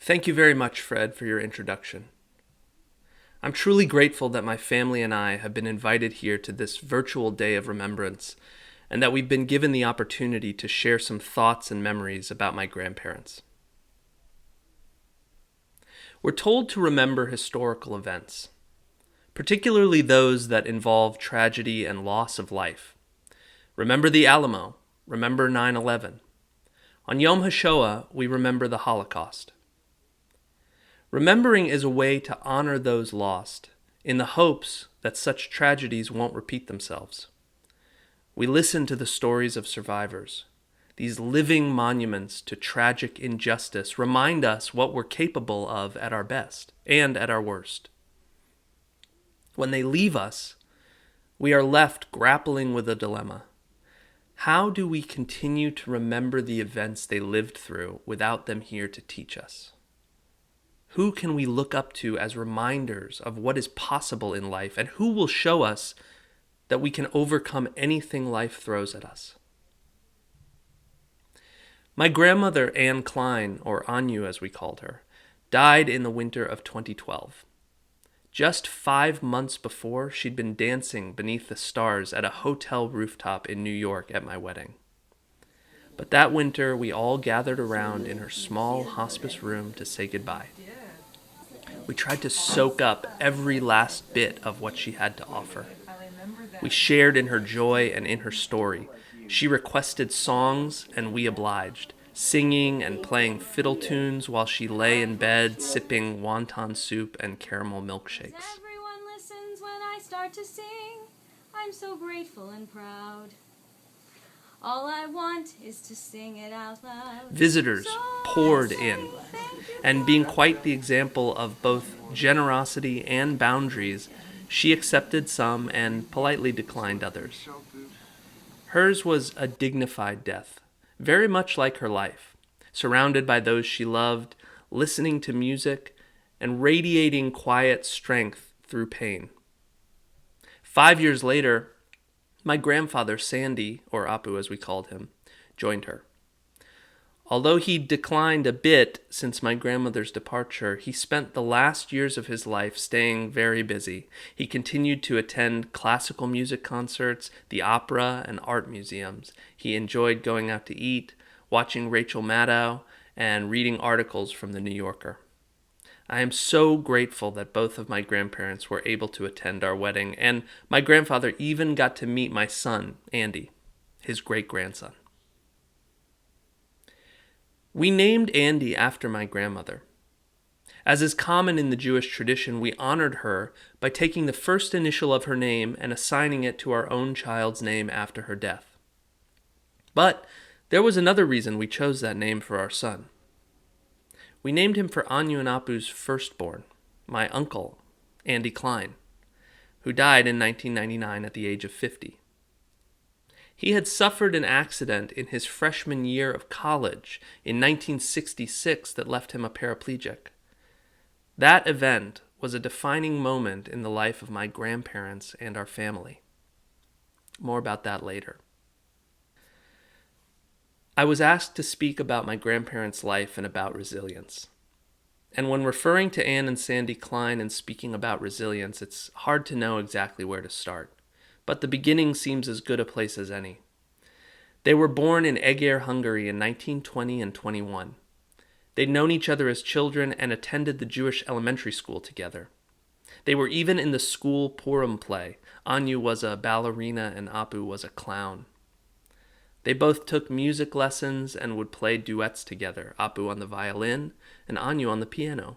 Thank you very much, Fred, for your introduction. I'm truly grateful that my family and I have been invited here to this virtual day of remembrance, and that we've been given the opportunity to share some thoughts and memories about my grandparents. We're told to remember historical events, particularly those that involve tragedy and loss of life. Remember the Alamo, remember 9/11. On Yom Hashoah, we remember the Holocaust. Remembering is a way to honor those lost, in the hopes that such tragedies won't repeat themselves. We listen to the stories of survivors. These living monuments to tragic injustice remind us what we're capable of at our best and at our worst. When they leave us, we are left grappling with a dilemma. How do we continue to remember the events they lived through without them here to teach us? Who can we look up to as reminders of what is possible in life, and who will show us that we can overcome anything life throws at us? My grandmother, Anne Klein, or Anu as we called her, died in the winter of 2012. Just 5 months before, she'd been dancing beneath the stars at a hotel rooftop in New York at my wedding. But that winter, we all gathered around in her small hospice room to say goodbye. We tried to soak up every last bit of what she had to offer. We shared in her joy and in her story. She requested songs, and we obliged, singing and playing fiddle tunes while she lay in bed sipping wonton soup and caramel milkshakes. Everyone listens when I start to sing. I'm so grateful and proud. All I want is to sing it out loud. Visitors poured in, and being quite the example of both generosity and boundaries, she accepted some and politely declined others. Hers was a dignified death, very much like her life, surrounded by those she loved, listening to music, and radiating quiet strength through pain. 5 years later, my grandfather, Sandy, or Apu as we called him, joined her. Although he declined a bit since my grandmother's departure, he spent the last years of his life staying very busy. He continued to attend classical music concerts, the opera, and art museums. He enjoyed going out to eat, watching Rachel Maddow, and reading articles from the New Yorker. I am so grateful that both of my grandparents were able to attend our wedding, and my grandfather even got to meet my son, Andy, his great-grandson. We named Andy after my grandmother. As is common in the Jewish tradition, we honored her by taking the first initial of her name and assigning it to our own child's name after her death. But there was another reason we chose that name for our son. We named him for Anu and Apu's firstborn, my uncle, Andy Klein, who died in 1999 at the age of 50. He had suffered an accident in his freshman year of college in 1966 that left him a paraplegic. That event was a defining moment in the life of my grandparents and our family. More about that later. I was asked to speak about my grandparents' life and about resilience. And when referring to Anne and Sandy Klein and speaking about resilience, it's hard to know exactly where to start. But the beginning seems as good a place as any. They were born in Eger, Hungary in 1920 and 21. They'd known each other as children and attended the Jewish elementary school together. They were even in the school Purim play. Anu was a ballerina and Apu was a clown. They both took music lessons and would play duets together, Apu on the violin and Anu on the piano.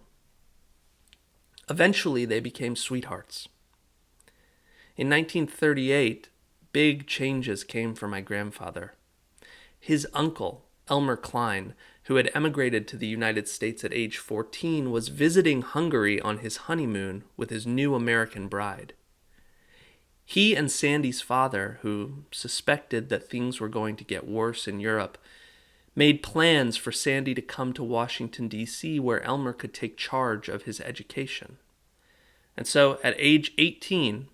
Eventually, they became sweethearts. In 1938, big changes came for my grandfather. His uncle, Elmer Klein, who had emigrated to the United States at age 14, was visiting Hungary on his honeymoon with his new American bride. He and Sandy's father, who suspected that things were going to get worse in Europe, made plans for Sandy to come to Washington, D.C., where Elmer could take charge of his education. And so, at age 18,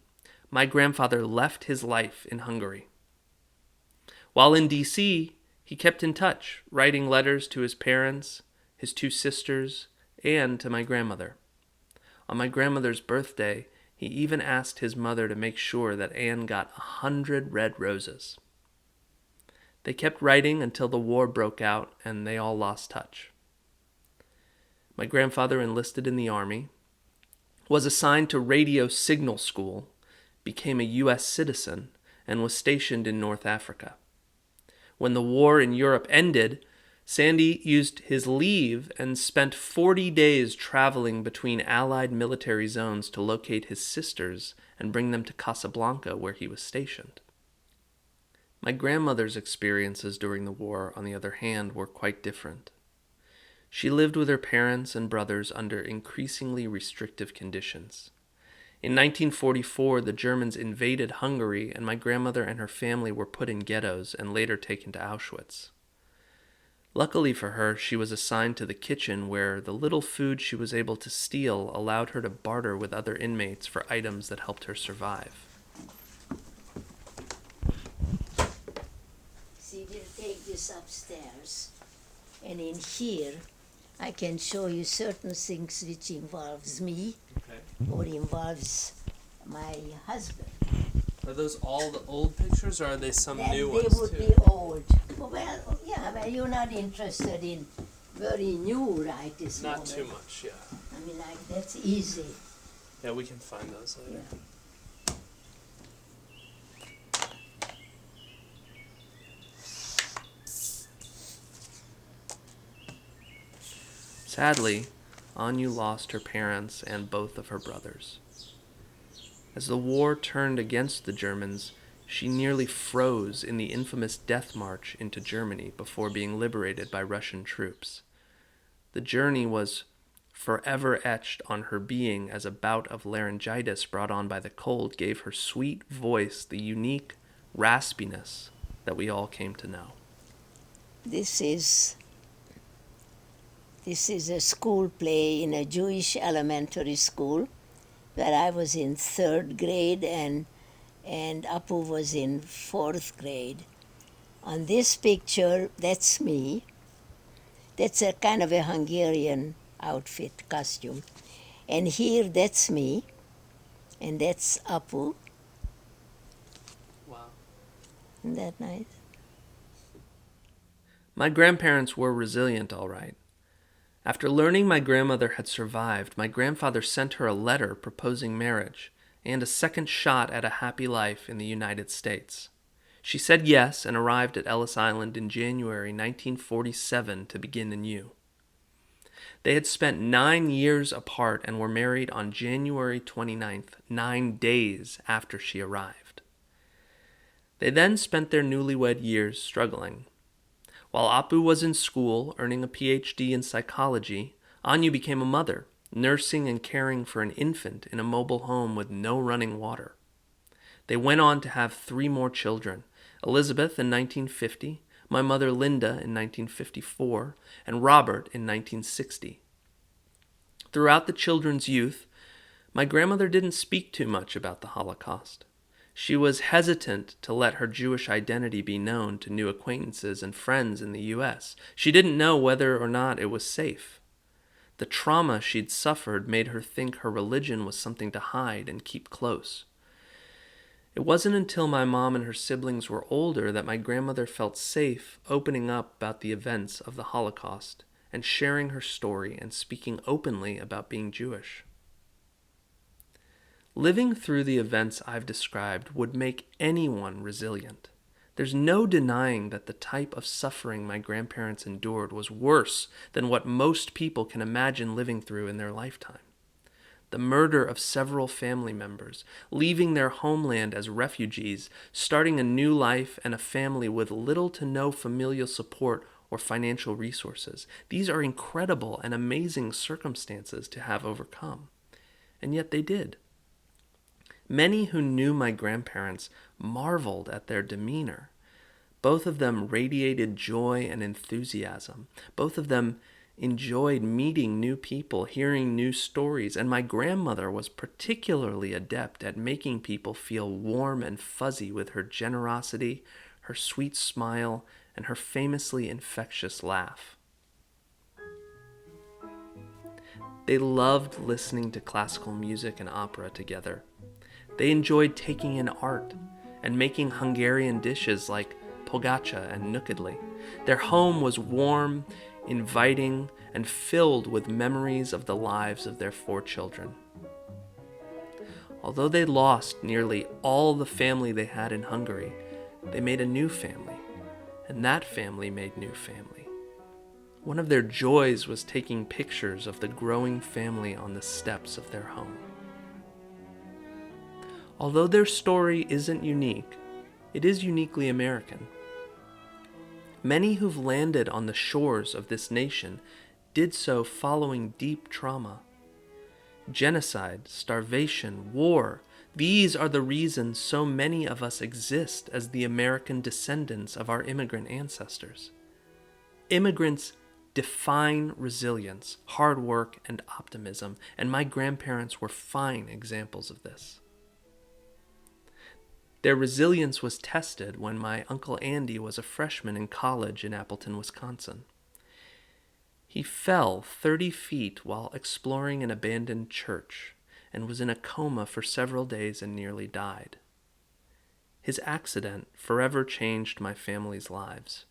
my grandfather left his life in Hungary. While in D.C., he kept in touch, writing letters to his parents, his two sisters, and to my grandmother. On my grandmother's birthday, he even asked his mother to make sure that Anne got 100 red roses. They kept writing until the war broke out and they all lost touch. My grandfather enlisted in the Army, was assigned to radio signal school, became a U.S. citizen, and was stationed in North Africa. When the war in Europe ended, Sandy used his leave and spent 40 days traveling between Allied military zones to locate his sisters and bring them to Casablanca, where he was stationed. My grandmother's experiences during the war, on the other hand, were quite different. She lived with her parents and brothers under increasingly restrictive conditions. In 1944, the Germans invaded Hungary, and my grandmother and her family were put in ghettos and later taken to Auschwitz. Luckily for her, she was assigned to the kitchen where the little food she was able to steal allowed her to barter with other inmates for items that helped her survive. See, we'll take this upstairs, and in here I can show you certain things which involves me or involves my husband. Are those all the old pictures, or are they some Then new they ones would too? be old. Well, yeah, well, you're not interested in very new right this Not moment. too much, yeah. I mean, like, that's easy. Yeah, we can find those later. Yeah. Sadly, Anu lost her parents and both of her brothers. As the war turned against the Germans, she nearly froze in the infamous Death March into Germany before being liberated by Russian troops. The journey was forever etched on her being as a bout of laryngitis brought on by the cold gave her sweet voice the unique raspiness that we all came to know. This is a school play in a Jewish elementary school where I was in 3rd grade and Apu was in 4th grade. On this picture, that's me. That's a kind of a Hungarian outfit, costume. And here, that's me. And that's Apu. Wow. Isn't that nice? My grandparents were resilient, all right. After learning my grandmother had survived, my grandfather sent her a letter proposing marriage and a second shot at a happy life in the United States. She said yes and arrived at Ellis Island in January 1947 to begin anew. They had spent 9 years apart and were married on January 29th, 9 days after she arrived. They then spent their newlywed years struggling. While Apu was in school, earning a PhD in psychology, Anu became a mother, nursing and caring for an infant in a mobile home with no running water. They went on to have 3 more children, Elizabeth in 1950, my mother Linda in 1954, and Robert in 1960. Throughout the children's youth, my grandmother didn't speak too much about the Holocaust. She was hesitant to let her Jewish identity be known to new acquaintances and friends in the U.S. She didn't know whether or not it was safe. The trauma she'd suffered made her think her religion was something to hide and keep close. It wasn't until my mom and her siblings were older that my grandmother felt safe opening up about the events of the Holocaust and sharing her story and speaking openly about being Jewish. Living through the events I've described would make anyone resilient. There's no denying that the type of suffering my grandparents endured was worse than what most people can imagine living through in their lifetime. The murder of several family members, leaving their homeland as refugees, starting a new life and a family with little to no familial support or financial resources. These are incredible and amazing circumstances to have overcome. And yet they did. Many who knew my grandparents marveled at their demeanor. Both of them radiated joy and enthusiasm. Both of them enjoyed meeting new people, hearing new stories, and my grandmother was particularly adept at making people feel warm and fuzzy with her generosity, her sweet smile, and her famously infectious laugh. They loved listening to classical music and opera together. They enjoyed taking in art and making Hungarian dishes like pogacha and nukadli. Their home was warm, inviting, and filled with memories of the lives of their 4 children. Although they lost nearly all the family they had in Hungary, they made a new family, and that family made new family. One of their joys was taking pictures of the growing family on the steps of their home. Although their story isn't unique, it is uniquely American. Many who've landed on the shores of this nation did so following deep trauma. Genocide, starvation, war, these are the reasons so many of us exist as the American descendants of our immigrant ancestors. Immigrants define resilience, hard work, and optimism, and my grandparents were fine examples of this. Their resilience was tested when my Uncle Andy was a freshman in college in Appleton, Wisconsin. He fell 30 feet while exploring an abandoned church and was in a coma for several days and nearly died. His accident forever changed my family's lives.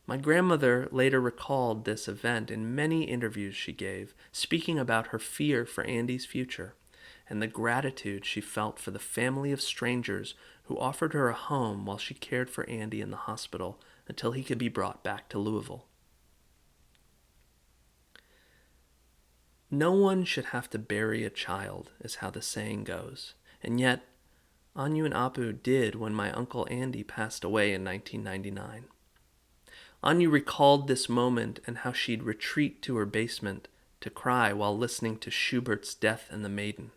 My grandmother later recalled this event in many interviews she gave, speaking about her fear for Andy's future and the gratitude she felt for the family of strangers who offered her a home while she cared for Andy in the hospital until he could be brought back to Louisville. No one should have to bury a child, is how the saying goes, and yet Anyu and Apu did when my Uncle Andy passed away in 1999. Anyu recalled this moment and how she'd retreat to her basement to cry while listening to Schubert's Death and the Maiden,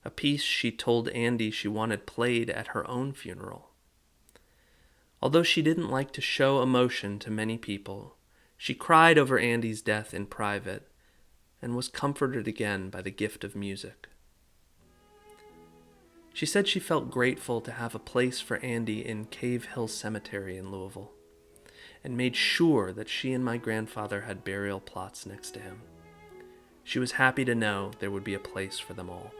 a piece she told Andy she wanted played at her own funeral. Although she didn't like to show emotion to many people, she cried over Andy's death in private and was comforted again by the gift of music. She said she felt grateful to have a place for Andy in Cave Hill Cemetery in Louisville, and made sure that she and my grandfather had burial plots next to him. She was happy to know there would be a place for them all.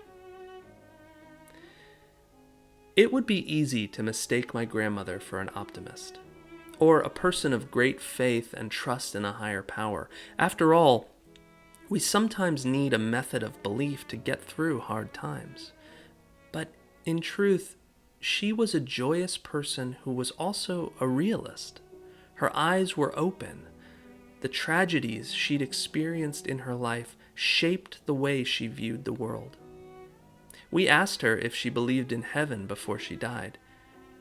It would be easy to mistake my grandmother for an optimist, or a person of great faith and trust in a higher power. After all, we sometimes need a method of belief to get through hard times. But in truth, she was a joyous person who was also a realist. Her eyes were open. The tragedies she'd experienced in her life shaped the way she viewed the world. We asked her if she believed in heaven before she died.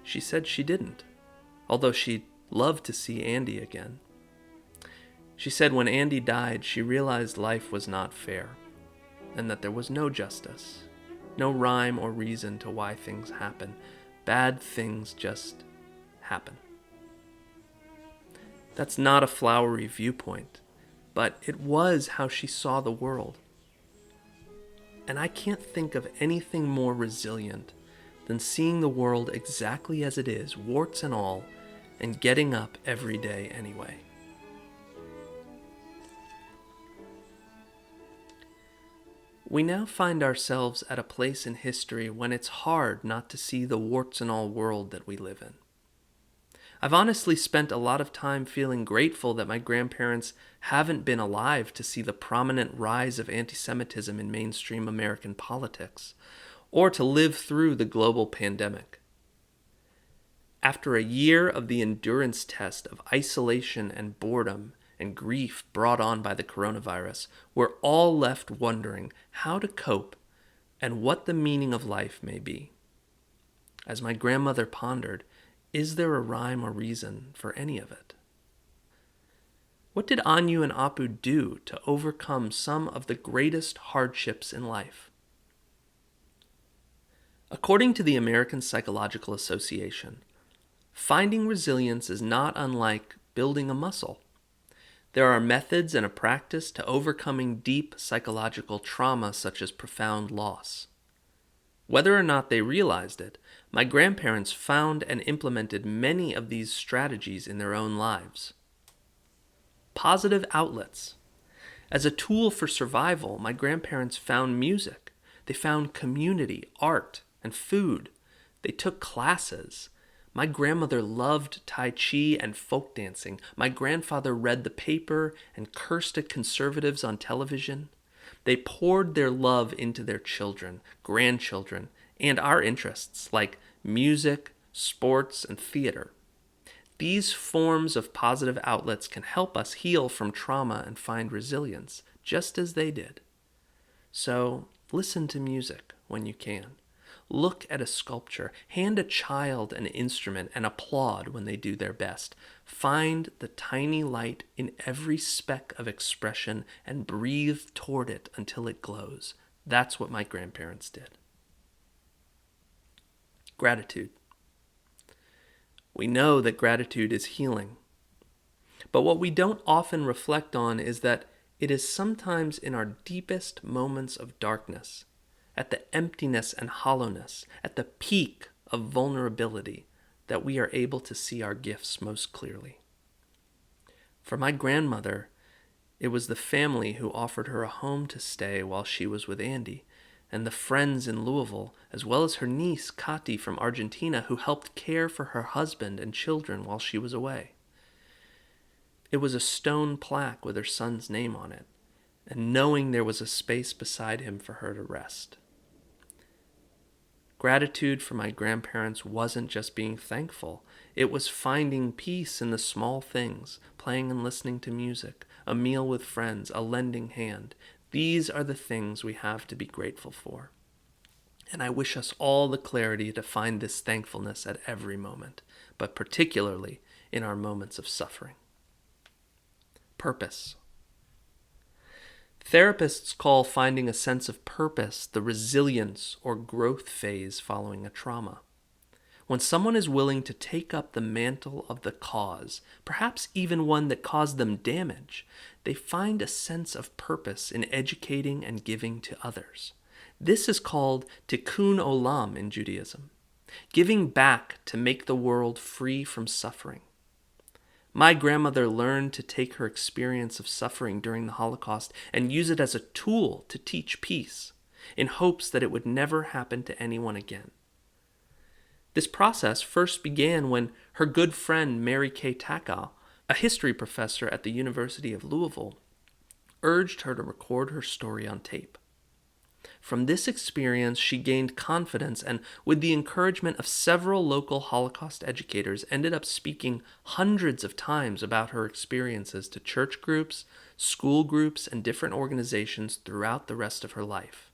She said she didn't, although she'd love to see Andy again. She said when Andy died, she realized life was not fair, and that there was no justice, no rhyme or reason to why things happen. Bad things just happen. That's not a flowery viewpoint, but it was how she saw the world. And I can't think of anything more resilient than seeing the world exactly as it is, warts and all, and getting up every day anyway. We now find ourselves at a place in history when it's hard not to see the warts and all world that we live in. I've honestly spent a lot of time feeling grateful that my grandparents haven't been alive to see the prominent rise of anti-Semitism in mainstream American politics, or to live through the global pandemic. After a year of the endurance test of isolation and boredom and grief brought on by the coronavirus, we're all left wondering how to cope and what the meaning of life may be. As my grandmother pondered, is there a rhyme or reason for any of it? What did Anyu and Apu do to overcome some of the greatest hardships in life? According to the American Psychological Association, finding resilience is not unlike building a muscle. There are methods and a practice to overcoming deep psychological trauma such as profound loss. Whether or not they realized it, my grandparents found and implemented many of these strategies in their own lives. Positive outlets. As a tool for survival, my grandparents found music. They found community, art, and food. They took classes. My grandmother loved Tai Chi and folk dancing. My grandfather read the paper and cursed at conservatives on television. They poured their love into their children, grandchildren, and our interests like music, sports, and theater. These forms of positive outlets can help us heal from trauma and find resilience, just as they did. So, listen to music when you can. Look at a sculpture. Hand a child an instrument and applaud when they do their best. Find the tiny light in every speck of expression and breathe toward it until it glows. That's what my grandparents did. Gratitude. We know that gratitude is healing. But what we don't often reflect on is that it is sometimes in our deepest moments of darkness, at the emptiness and hollowness, at the peak of vulnerability, that we are able to see our gifts most clearly. For my grandmother, it was the family who offered her a home to stay while she was with Andy, and the friends in Louisville, as well as her niece, Kati, from Argentina, who helped care for her husband and children while she was away. It was a stone plaque with her son's name on it, and knowing there was a space beside him for her to rest. Gratitude for my grandparents wasn't just being thankful. It was finding peace in the small things, playing and listening to music, a meal with friends, a lending hand. These are the things we have to be grateful for. And I wish us all the clarity to find this thankfulness at every moment, but particularly in our moments of suffering. Purpose. Therapists call finding a sense of purpose the resilience or growth phase following a trauma. When someone is willing to take up the mantle of the cause, perhaps even one that caused them damage, they find a sense of purpose in educating and giving to others. This is called tikkun olam in Judaism, giving back to make the world free from suffering. My grandmother learned to take her experience of suffering during the Holocaust and use it as a tool to teach peace, in hopes that it would never happen to anyone again. This process first began when her good friend Mary Kay Tackow, a history professor at the University of Louisville, urged her to record her story on tape. From this experience, she gained confidence and, with the encouragement of several local Holocaust educators, ended up speaking hundreds of times about her experiences to church groups, school groups, and different organizations throughout the rest of her life.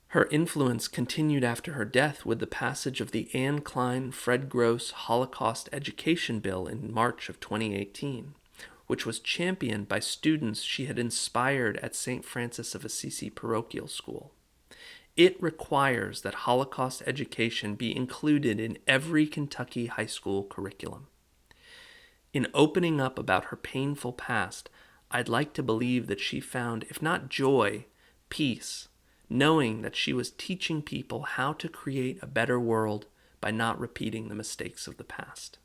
Her influence continued after her death with the passage of the Anne Klein-Fred Gross Holocaust Education Bill in March of 2018. Which was championed by students she had inspired at St. Francis of Assisi Parochial School. It requires that Holocaust education be included in every Kentucky high school curriculum. In opening up about her painful past, I'd like to believe that she found, if not joy, peace, knowing that she was teaching people how to create a better world by not repeating the mistakes of the past.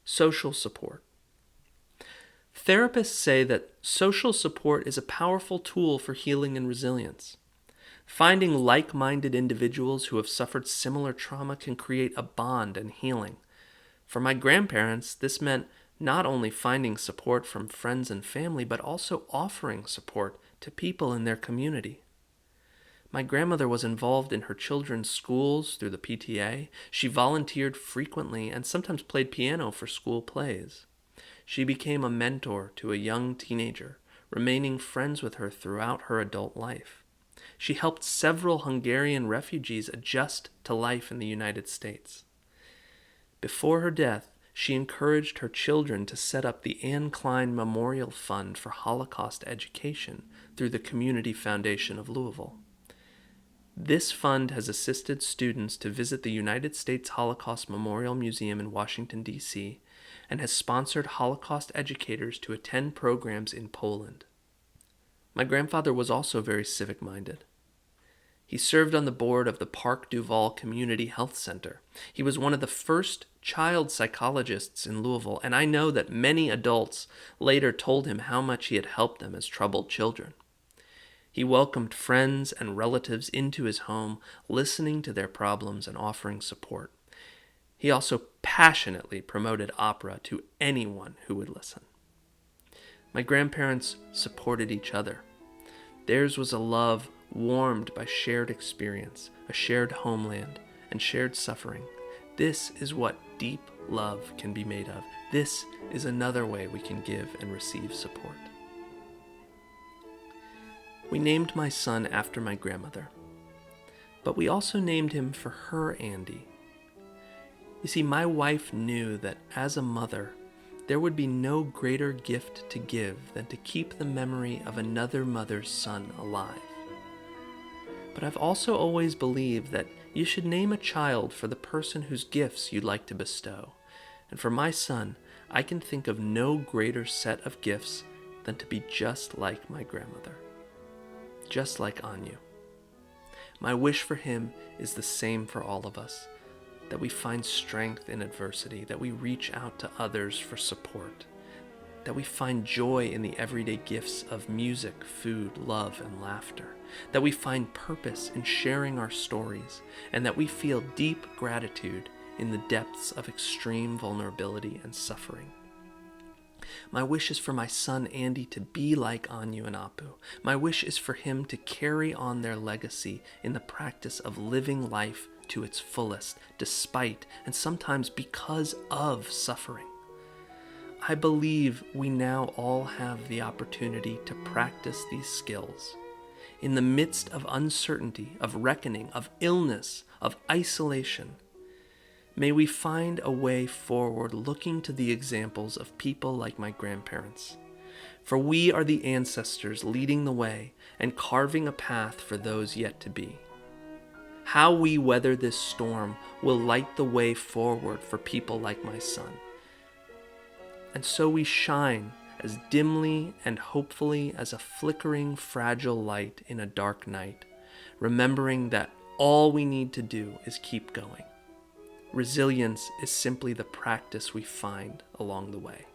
Social support. Therapists say that social support is a powerful tool for healing and resilience. Finding like-minded individuals who have suffered similar trauma can create a bond and healing. For my grandparents, this meant not only finding support from friends and family, but also offering support to people in their community. My grandmother was involved in her children's schools through the PTA. She volunteered frequently and sometimes played piano for school plays. She became a mentor to a young teenager, remaining friends with her throughout her adult life. She helped several Hungarian refugees adjust to life in the United States. Before her death, she encouraged her children to set up the Anne Klein Memorial Fund for Holocaust Education through the Community Foundation of Louisville. This fund has assisted students to visit the United States Holocaust Memorial Museum in Washington, D.C., and has sponsored Holocaust educators to attend programs in Poland. My grandfather was also very civic-minded. He served on the board of the Park Duval Community Health Center. He was one of the first child psychologists in Louisville, and I know that many adults later told him how much he had helped them as troubled children. He welcomed friends and relatives into his home, listening to their problems and offering support. He also passionately promoted opera to anyone who would listen. My grandparents supported each other. Theirs was a love warmed by shared experience, a shared homeland, and shared suffering. This is what deep love can be made of. This is another way we can give and receive support. We named my son after my grandmother, but we also named him for her Andy. You see, my wife knew that as a mother, there would be no greater gift to give than to keep the memory of another mother's son alive. But I've also always believed that you should name a child for the person whose gifts you'd like to bestow. And for my son, I can think of no greater set of gifts than to be just like my grandmother, just like Anu. My wish for him is the same for all of us, that we find strength in adversity, that we reach out to others for support, that we find joy in the everyday gifts of music, food, love, and laughter, that we find purpose in sharing our stories, and that we feel deep gratitude in the depths of extreme vulnerability and suffering. My wish is for my son Andy to be like Anu and Apu. My wish is for him to carry on their legacy in the practice of living life to its fullest, despite and sometimes because of suffering. I believe we now all have the opportunity to practice these skills. In the midst of uncertainty, of reckoning, of illness, of isolation, may we find a way forward looking to the examples of people like my grandparents. For we are the ancestors leading the way and carving a path for those yet to be. How we weather this storm will light the way forward for people like my son. And so we shine as dimly and hopefully as a flickering, fragile light in a dark night, remembering that all we need to do is keep going. Resilience is simply the practice we find along the way.